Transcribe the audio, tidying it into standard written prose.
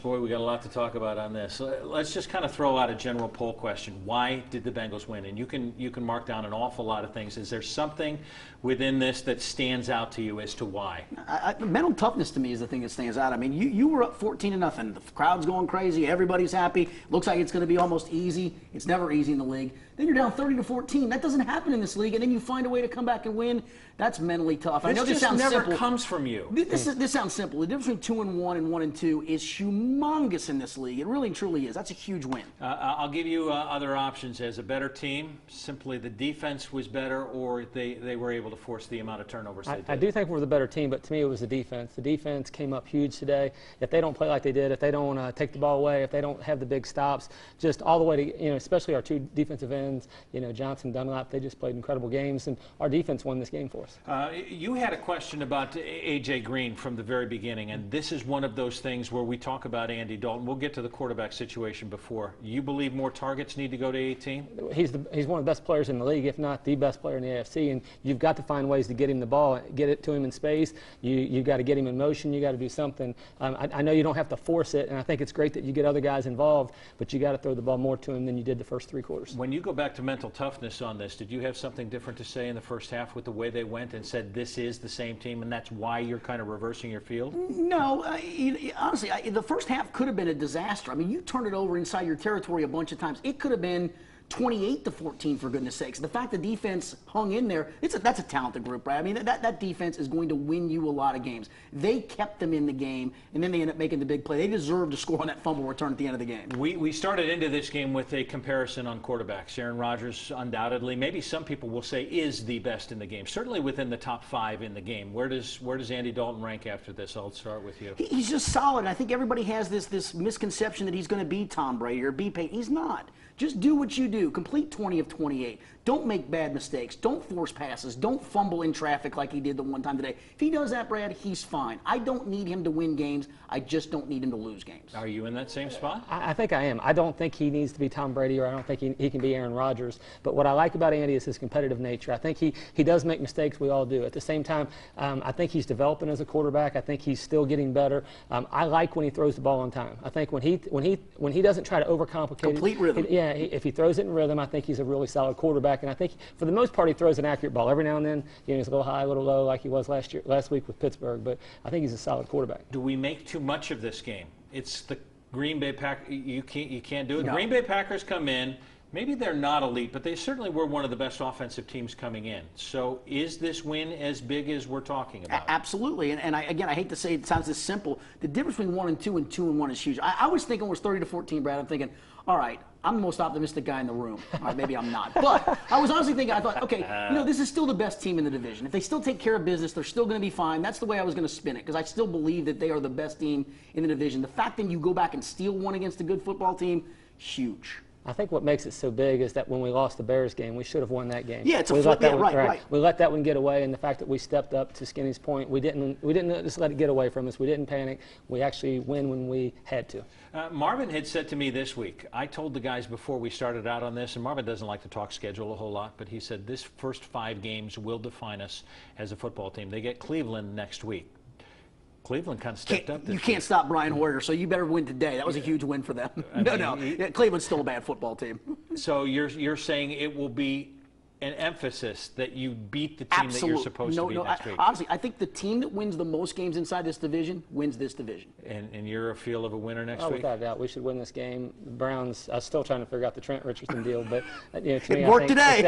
Boy, we got a lot to talk about on this. Let's just kind of throw out a general poll question. Why did the Bengals win? And you can mark down an awful lot of things. Is there something within this that stands out to you as to why? Mental toughness to me is the thing that stands out. I mean, you were up 14-0. The crowd's going crazy. Everybody's happy. Looks like it's going to be almost easy. It's never easy in the league. Then you're down 30-14. That doesn't happen in this league. And then you find a way to come back and win. That's mentally tough. I know this sounds simple. This never comes from you. This sounds simple. The difference between 2-1 and 1-2 is humongous in this league. It really and truly is. That's a huge win. I'll give you other options. As a better team, simply the defense was better, or they were able to force the amount of turnovers they did. I do think we're the better team, but to me it was the defense. The defense came up huge today. If they don't play like they did, if they don't take the ball away, if they don't have the big stops, just all the way to, especially our two defensive ends, Johansen, Dunlap, they just played incredible games, and our defense won this game for us. You had a question about A.J. Green from the very beginning, and this is one of those things where we talk about Andy Dalton. We'll get to the quarterback situation before. You believe more targets need to go to 18? He's one of the best players in the league, if not the best player in the AFC, and you've got to find ways to get him the ball, get it to him in space. You've got to get him in motion. You got to do something. I know you don't have to force it, and I think it's great that you get other guys involved, but you got to throw the ball more to him than you did the first 3 quarters. When you go back to mental toughness on this, did you have something different to say in the first half with the way they went and said this is the same team and that's why you're kind of reversing your field? No, honestly, the first half could have been a disaster. I mean, you turned it over inside your territory a bunch of times. It could have been 28-14, for goodness sakes. The fact the defense hung in there, that's a talented group, right? I mean, that defense is going to win you a lot of games. They kept them in the game, and then they end up making the big play. They deserve to score on that fumble return at the end of the game. We started into this game with a comparison on quarterbacks. Aaron Rodgers, undoubtedly, maybe some people will say is the best in the game, certainly within the top 5 in the game. Where does Andy Dalton rank after this? I'll start with you. He's just solid. I think everybody has this misconception that he's going to be Tom Brady or be Peyton. He's not. Just do what you do. Complete 20 of 28. Don't make bad mistakes. Don't force passes. Don't fumble in traffic like he did the one time today. If he does that, Brad, he's fine. I don't need him to win games. I just don't need him to lose games. Are you in that same spot? I think I am. I don't think he needs to be Tom Brady, or I don't think he can be Aaron Rodgers. But what I like about Andy is his competitive nature. I think he does make mistakes. We all do. At the same time, I think he's developing as a quarterback. I think he's still getting better. I like when he throws the ball on time. I think when he doesn't try to overcomplicate complete rhythm. If he throws it in rhythm, I think he's a really solid quarterback. And I think for the most part, he throws an accurate ball. Every now and then, he's a little high, a little low, like he was last week with Pittsburgh. But I think he's a solid quarterback. Do we make too much of this game? It's the Green Bay Packers. You can't do it. No. The Green Bay Packers come in. Maybe they're not elite, but they certainly were one of the best offensive teams coming in. So is this win as big as we're talking about? Absolutely. And I hate to say it sounds this simple. The difference between 1-2 and 2-1 is huge. I was thinking it was 30-14, Brad. I'm thinking, all right, I'm the most optimistic guy in the room. All right, maybe I'm not. But I was honestly thinking, I thought, okay, this is still the best team in the division. If they still take care of business, they're still going to be fine. That's the way I was going to spin it, because I still believe that they are the best team in the division. The fact that you go back and steal one against a good football team, huge. I think what makes it so big is that when we lost the Bears game, we should have won that game. Yeah, it's a flip. Yeah, right. We let that one get away, and the fact that we stepped up to Skinny's point, we didn't just let it get away from us. We didn't panic. We actually win when we had to. Marvin had said to me this week, I told the guys before we started out on this, and Marvin doesn't like to talk schedule a whole lot, but he said this first 5 games will define us as a football team. They get Cleveland next week. Cleveland kind of stepped up this You can't week. Stop Brian Hoyer, so you better win today. That was a huge win for them. Cleveland's still a bad football team. So you're saying it will be an emphasis that you beat the team that you're supposed to beat next week? Honestly, I think the team that wins the most games inside this division wins this division. And you're a feel of a winner next week? Without a doubt, we should win this game. The Browns, I was still trying to figure out the Trent Richardson deal, but to me, it worked today.